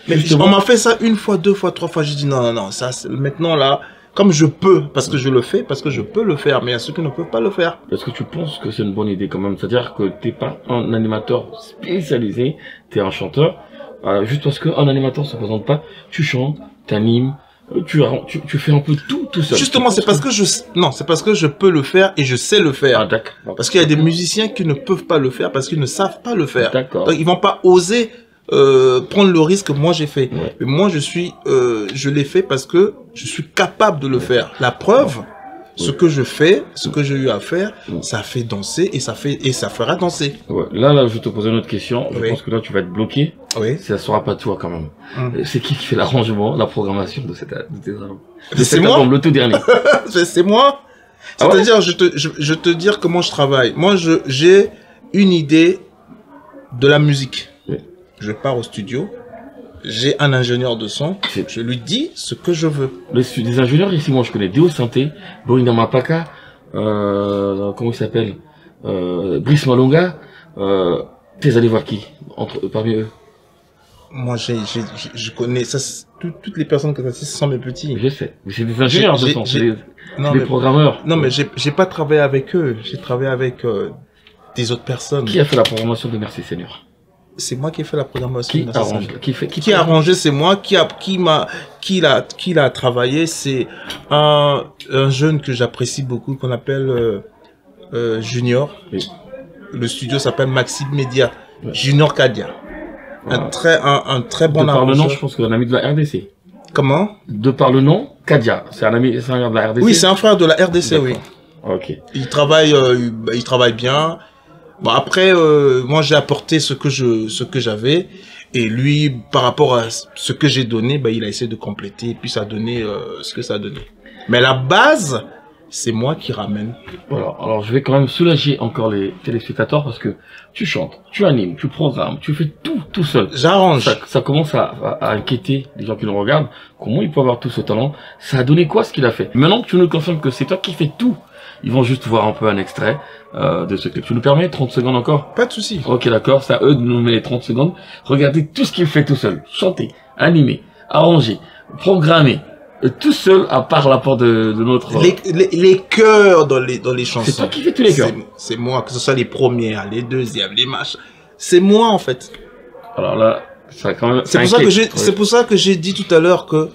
Speaker 2: Mais on m'a fait ça une fois, deux fois, trois fois. J'ai dit non, ça, maintenant là, comme je peux, parce que je le fais, parce que je peux le faire, mais il y a ceux qui ne peuvent pas le faire.
Speaker 1: Est-ce que tu penses que c'est une bonne idée quand même? C'est-à-dire que t'es pas un animateur spécialisé, t'es un chanteur, juste parce qu'un animateur se présente pas, tu chantes, t'animes, tu fais un peu tout seul.
Speaker 2: Justement, c'est parce que c'est parce que je peux le faire et je sais le faire.
Speaker 1: Ah, d'accord.
Speaker 2: Parce qu'il y a des musiciens qui ne peuvent pas le faire parce qu'ils ne savent pas le faire.
Speaker 1: D'accord.
Speaker 2: Donc ils vont pas oser prendre le risque que moi j'ai fait. Ouais. Mais moi je l'ai fait parce que je suis capable de le faire. La preuve, ce que je fais, ce que j'ai eu à faire, ça fait danser et ça fera danser. Ouais.
Speaker 1: Là, je vais te poser une autre question. Je pense que là, tu vas être bloqué.
Speaker 2: Oui.
Speaker 1: Ça sera pas toi quand même. C'est qui fait l'arrangement, la programmation de tes albums?
Speaker 2: C'est moi.
Speaker 1: Album, le tout dernier.
Speaker 2: C'est moi. C'est-à-dire, je te dire comment je travaille. Moi, j'ai une idée de la musique. Oui. Je pars au studio. J'ai un ingénieur de son, je lui dis ce que je veux.
Speaker 1: Des ingénieurs ici, moi je connais Deo Santé, Borinda Mapaka, comment il s'appelle, Brice Malonga, t'es allé voir qui parmi eux?
Speaker 2: Moi je connais, ça, toutes les personnes que tu as, ce sont mes petits.
Speaker 1: Je sais, mais c'est des ingénieurs de son, c'est des programmeurs.
Speaker 2: Non mais j'ai pas travaillé avec eux, j'ai travaillé avec des autres personnes.
Speaker 1: Qui a fait la programmation de Merci Seigneur?
Speaker 2: C'est moi qui ai fait la programmation.
Speaker 1: Qui
Speaker 2: a arrangé, c'est moi. Qui l'a travaillé, c'est un jeune que j'apprécie beaucoup, qu'on appelle Junior. Oui. Le studio s'appelle Maxime Media. Oui. Junior Kadia. Un très bon arrangeur.
Speaker 1: De par le nom, je pense que c'est un ami de la RDC.
Speaker 2: Comment?
Speaker 1: De par le nom, Kadia. C'est un ami, c'est un frère de la RDC.
Speaker 2: Oui, c'est un frère de la RDC, oui.
Speaker 1: Ok.
Speaker 2: Il travaille bien. Bon, après, moi j'ai apporté ce que j'avais, et lui, par rapport à ce que j'ai donné, il a essayé de compléter, et puis ça a donné ce que ça a donné. Mais la base, c'est moi qui ramène.
Speaker 1: Voilà. Alors je vais quand même soulager encore les téléspectateurs parce que tu chantes, tu animes, tu programmes, tu fais tout seul.
Speaker 2: J'arrange.
Speaker 1: Ça commence à inquiéter les gens qui nous regardent. Comment il peut avoir tout ce talent? Ça a donné quoi ce qu'il a fait? Maintenant que tu nous confirmes que c'est toi qui fais tout, ils vont juste voir un peu un extrait de ce clip. Tu nous permets 30 secondes encore?
Speaker 2: Pas de souci.
Speaker 1: Ok, d'accord. C'est à eux de nous mettre les 30 secondes. Regardez tout ce qu'il fait tout seul. Chanter, animer, arranger, programmer. Tout seul, à part l'apport de notre...
Speaker 2: Les chœurs dans les chansons.
Speaker 1: C'est toi qui fais tous les chœurs?
Speaker 2: C'est moi, que ce soit les premières, les deuxièmes, les machins. C'est moi, en fait.
Speaker 1: Alors là, ça quand même...
Speaker 2: C'est pour ça que j'ai dit tout à l'heure que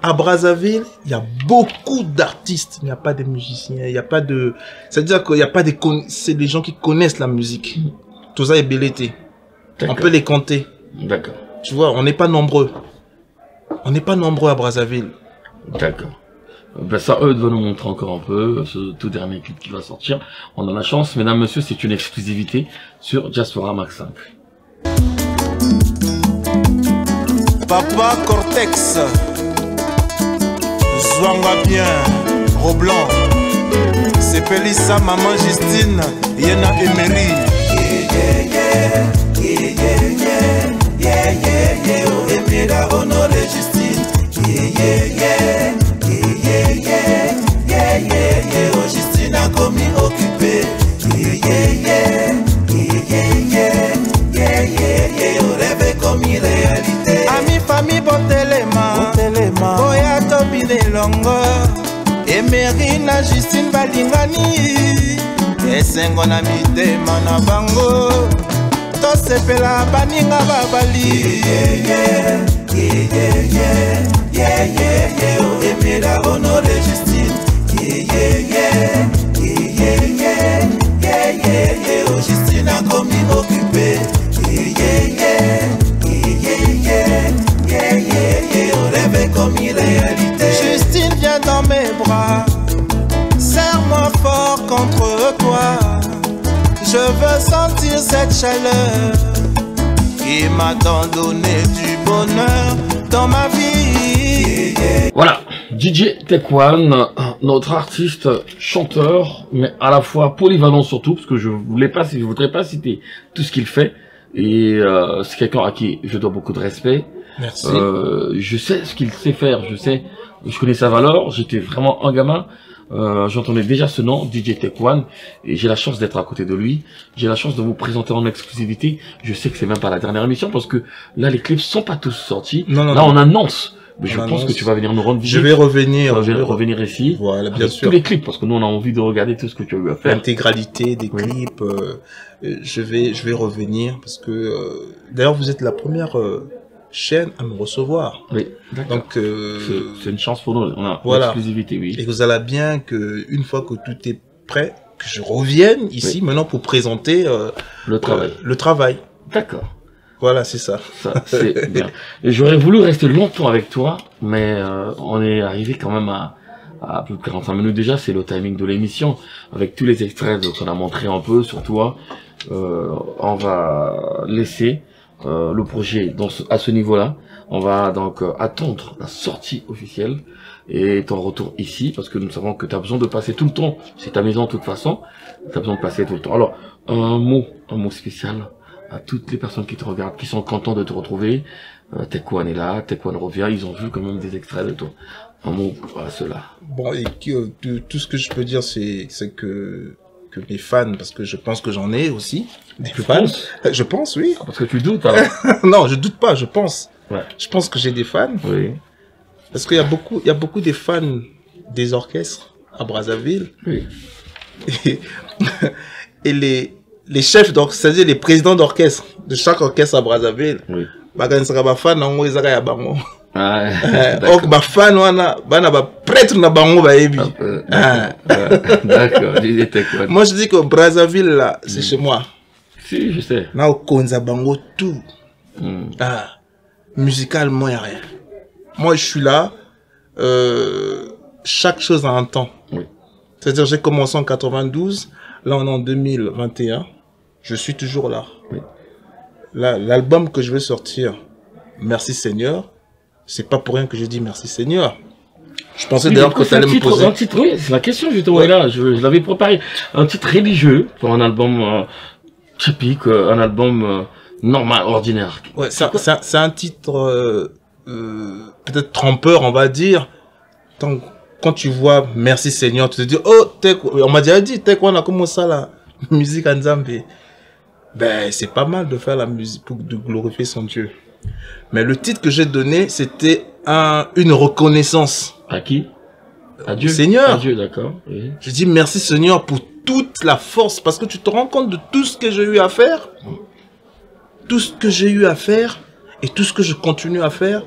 Speaker 2: à Brazzaville, il y a beaucoup d'artistes, il n'y a pas de musiciens, il n'y a pas de... C'est-à-dire qu'il n'y a pas c'est des gens qui connaissent la musique. tout ça est belleté. On peut les compter.
Speaker 1: D'accord.
Speaker 2: Tu vois, on n'est pas nombreux. On n'est pas nombreux à Brazzaville.
Speaker 1: D'accord. Ben ça, eux doivent nous montrer encore un peu ce tout dernier clip qui va sortir. On a la chance, mesdames, messieurs, c'est une exclusivité sur Diaspora Max 5.
Speaker 3: Papa Cortex, Zwanga bien, Roblan, c'est Pélissa, maman Justine, Yena Emery. Oh, Emera honore Justine. Oh, Justine a commis occupé. Oh, rêve commis réalité. Ami, famille, botelema, Boya tobine longo. Emery na Justine balingani. Esengo na mitema na bango. Tosepela baninga babali. Oh, Emera honore Justine. Oh, Justine a commis occupé. Oh, rêve commis réalité. Justine vient dans mes bras. Serre-moi fort contre toi. Je veux sentir cette chaleur qui m'a tant donné du bonheur dans ma vie.
Speaker 1: Voilà, DJ Tekwan, notre artiste, chanteur, mais à la fois polyvalent surtout, parce que je voudrais pas citer tout ce qu'il fait. Et c'est quelqu'un à qui je dois beaucoup de respect.
Speaker 2: Merci.
Speaker 1: Je sais ce qu'il sait faire, je connais sa valeur, j'étais vraiment un gamin. J'entendais déjà ce nom, DJ Tekwan, et j'ai la chance d'être à côté de lui. J'ai la chance de vous présenter en exclusivité. Je sais que c'est même pas la dernière émission parce que là les clips sont pas tous sortis. Là on annonce. Mais je pense que tu vas venir nous rendre visite.
Speaker 2: Je vais revenir.
Speaker 1: Revenir ici.
Speaker 2: Voilà, bien sûr.
Speaker 1: Tous les clips parce que nous on a envie de regarder tout ce que tu as eu à faire.
Speaker 2: L'intégralité des clips. Je vais revenir parce que d'ailleurs vous êtes la première chaîne à me recevoir.
Speaker 1: Oui, d'accord.
Speaker 2: Donc
Speaker 1: c'est une chance pour nous. On a l'exclusivité, oui.
Speaker 2: Et vous allez bien que une fois que tout est prêt, que je revienne ici maintenant pour présenter le travail.
Speaker 1: D'accord.
Speaker 2: Voilà, c'est ça.
Speaker 1: Ça c'est bien. Et j'aurais voulu rester longtemps avec toi, mais on est arrivé quand même à peu de 45 minutes déjà. C'est le timing de l'émission avec tous les extraits qu'on a montré un peu sur toi. On va laisser le projet à ce niveau-là. On va donc attendre la sortie officielle et ton retour ici, parce que nous savons que tu as besoin de passer tout le temps. C'est ta maison de toute façon. Tu as besoin de passer tout le temps. Alors, un mot spécial à toutes les personnes qui te regardent, qui sont contents de te retrouver. Tekwan est là, Tekwan revient. Ils ont vu quand même des extraits de toi. Un mot à cela.
Speaker 2: Bon, et tout ce que je peux dire, c'est que mes fans, parce que je pense que j'en ai aussi, des fans. Je pense, oui.
Speaker 1: Parce que tu doutes, alors.
Speaker 2: Non, je doute pas, je pense.
Speaker 1: Ouais.
Speaker 2: Je pense que j'ai des fans.
Speaker 1: Oui.
Speaker 2: Parce qu'il y a beaucoup de fans des orchestres à Brazzaville.
Speaker 1: Oui.
Speaker 2: Et les chefs d'orchestre, c'est-à-dire les présidents d'orchestre de chaque orchestre à Brazzaville. Oui. Ok, ba fan wana bana ba prêtre na bango ba yebi.
Speaker 1: D'accord,
Speaker 2: moi je dis que Brazzaville là, c'est chez moi.
Speaker 1: Si, je sais.
Speaker 2: Na okonza bango tout. Musicalement y a rien. Moi je suis là, chaque chose a un temps.
Speaker 1: Oui.
Speaker 2: C'est-à-dire j'ai commencé en 92, là on est en 2021, je suis toujours là.
Speaker 1: Oui.
Speaker 2: L'album que je vais sortir, Merci Seigneur, c'est pas pour rien que je dis merci Seigneur. Je pensais d'ailleurs que tu allais me poser.
Speaker 1: Un titre, oui, c'est la question justement. Là, je l'avais préparé. Un titre religieux pour un album typique, un album normal, ordinaire.
Speaker 2: Ouais, c'est un titre peut-être trompeur, on va dire. Quand tu vois Merci Seigneur, tu te dis, oh, on m'a déjà dit, on a commencé la musique en Zambie. Ben, c'est pas mal de faire la musique pour de glorifier son Dieu. Mais le titre que j'ai donné, c'était une reconnaissance.
Speaker 1: À qui? À Dieu.
Speaker 2: Seigneur.
Speaker 1: À Dieu, d'accord. Oui.
Speaker 2: Je dis merci Seigneur pour toute la force, parce que tu te rends compte de tout ce que j'ai eu à faire. Tout ce que j'ai eu à faire et tout ce que je continue à faire.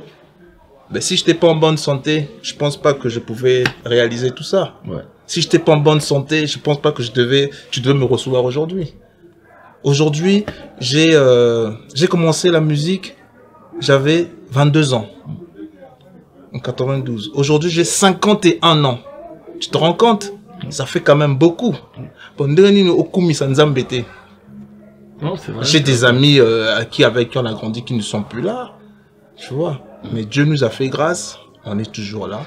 Speaker 2: Ben, si je n'étais pas en bonne santé, je pense pas que je pouvais réaliser tout ça.
Speaker 1: Ouais.
Speaker 2: Si je n'étais pas en bonne santé, je pense pas que tu devais me recevoir aujourd'hui. Aujourd'hui, j'ai commencé la musique, j'avais 22 ans. En 92. Aujourd'hui, j'ai 51 ans. Tu te rends compte? Ça fait quand même beaucoup. J'ai des amis avec qui on a grandi qui ne sont plus là. Tu vois? Mais Dieu nous a fait grâce. On est toujours là.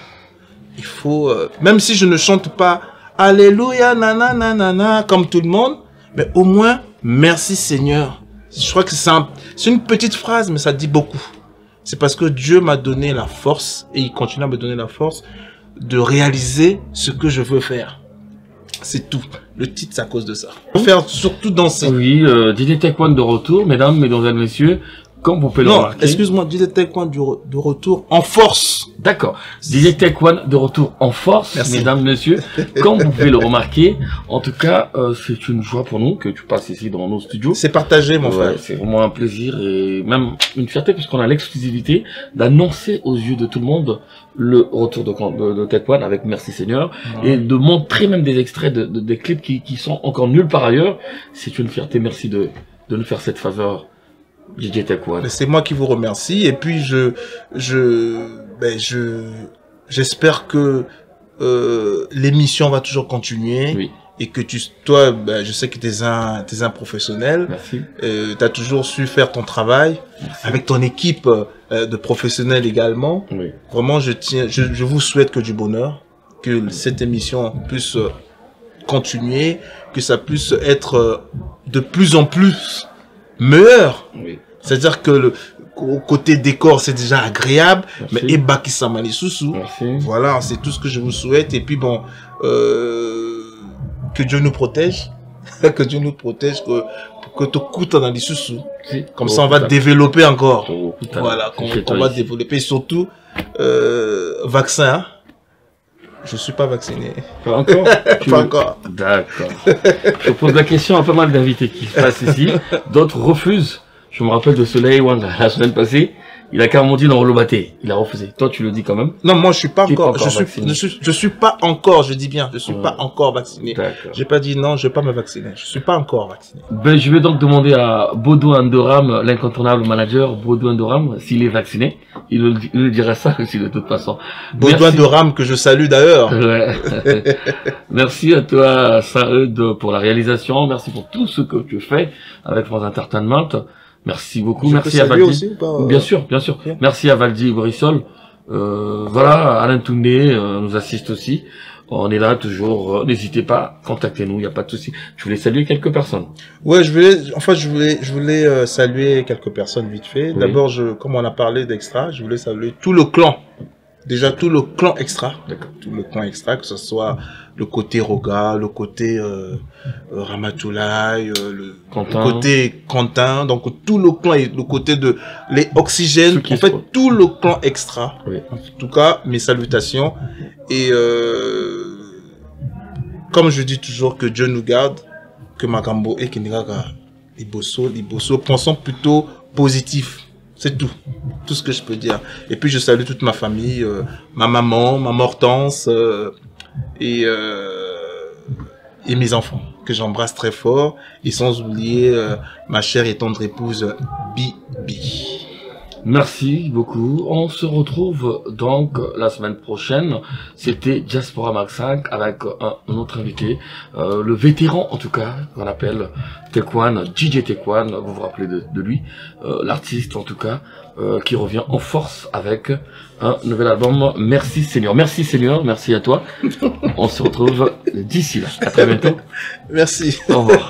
Speaker 2: Il faut... même si je ne chante pas Alléluia, nanana, comme tout le monde, mais au moins, merci Seigneur. Je crois que c'est une petite phrase, mais ça dit beaucoup. C'est parce que Dieu m'a donné la force, et il continue à me donner la force, de réaliser ce que je veux faire. C'est tout. Le titre, c'est à cause de ça. Faire surtout danser.
Speaker 1: Oui, DJ Tech One de retour, mesdames, mesdemoiselles, messieurs. Comme vous pouvez le remarquer.
Speaker 2: Non, excuse-moi, DJ Tech One de retour en force.
Speaker 1: D'accord. DJ Tech One de retour en force,
Speaker 2: merci.
Speaker 1: Mesdames, messieurs. Comme vous pouvez le remarquer, en tout cas, c'est une joie pour nous que tu passes ici dans nos studios.
Speaker 2: C'est partagé, mon frère.
Speaker 1: C'est vraiment un plaisir et même une fierté puisqu'on a l'exclusivité d'annoncer aux yeux de tout le monde le retour de Tech One avec Merci Seigneur et de montrer même des extraits des clips qui sont encore nulle part ailleurs. C'est une fierté. Merci de nous faire cette faveur. DJ Tech One.
Speaker 2: C'est moi qui vous remercie et puis j'espère que l'émission va toujours continuer.
Speaker 1: Oui.
Speaker 2: Et que toi, je sais que t'es un professionnel.
Speaker 1: Merci.
Speaker 2: T'as toujours su faire ton travail. Merci. Avec ton équipe de professionnels également.
Speaker 1: Oui.
Speaker 2: Vraiment, je vous souhaite que du bonheur, que cette émission puisse continuer, que ça puisse être de plus en plus meilleur.
Speaker 1: Oui.
Speaker 2: C'est-à-dire que au côté décor, c'est déjà agréable.
Speaker 1: Merci.
Speaker 2: Mais Eba qui s'amali sous.
Speaker 1: Merci.
Speaker 2: Voilà, c'est tout ce que je vous souhaite. Et puis bon, que Dieu nous protège. Que Dieu nous protège. Que tu coûtes dans les sous. Comme ça, on va développer encore. Voilà, qu'on va développer. Et surtout, vaccin. Hein? Je suis pas vacciné.
Speaker 1: Pas encore?
Speaker 2: Pas encore.
Speaker 1: D'accord. Je pose la question à pas mal d'invités qui passent ici. D'autres refusent. Je me rappelle de Soleil Wanga la semaine passée. Il a carrément dit non, Lobaté. Il a refusé. Toi, tu le dis quand même?
Speaker 2: Non, moi, je suis pas encore.
Speaker 1: Je
Speaker 2: suis pas encore, je dis bien. Je suis pas encore vacciné. J'ai pas dit non, je vais pas me vacciner. Je suis pas encore vacciné.
Speaker 1: Ben, je vais donc demander à Bodo Andoram, l'incontournable manager, Bodo Andoram, s'il est vacciné. Il le dira ça aussi de toute façon.
Speaker 2: Bodo Andoram, que je salue d'ailleurs.
Speaker 1: Ouais. Merci à toi, Saïd, pour la réalisation. Merci pour tout ce que tu fais avec France Entertainment. Merci beaucoup. Merci à Valdi.
Speaker 2: Aussi,
Speaker 1: bien sûr, bien sûr. Bien. Merci à Valdi Brissol. Voilà, Alain Toundé nous assiste aussi. On est là toujours. N'hésitez pas, contactez-nous. Il n'y a pas de souci. Je voulais saluer quelques personnes.
Speaker 2: Ouais, je voulais saluer quelques personnes vite fait. Oui. D'abord, comme on a parlé d'Extra, je voulais saluer tout le clan. Déjà tout le clan Extra, tout le clan Extra, que ce soit le côté Roga, le côté Ramatoulaye, le côté Quentin, donc tout le clan, le côté de les Oxygènes, en fait tout le clan Extra. Oui. En tout cas, mes salutations et comme je dis toujours que Dieu nous garde, que Makambo et Kiniraga, Liboso, pensons plutôt positif. C'est tout ce que je peux dire. Et puis je salue toute ma famille, ma maman, ma Hortense et mes enfants que j'embrasse très fort et sans oublier ma chère et tendre épouse Bibi.
Speaker 1: Merci beaucoup. On se retrouve donc la semaine prochaine. C'était Diaspora Mag 5 avec un autre invité, le vétéran en tout cas, qu'on appelle Tech One, DJ Tech One, vous vous rappelez de lui, l'artiste en tout cas, qui revient en force avec un nouvel album. Merci Seigneur. Merci Seigneur, merci à toi. On se retrouve d'ici là. À très bientôt.
Speaker 2: Merci.
Speaker 1: Au revoir.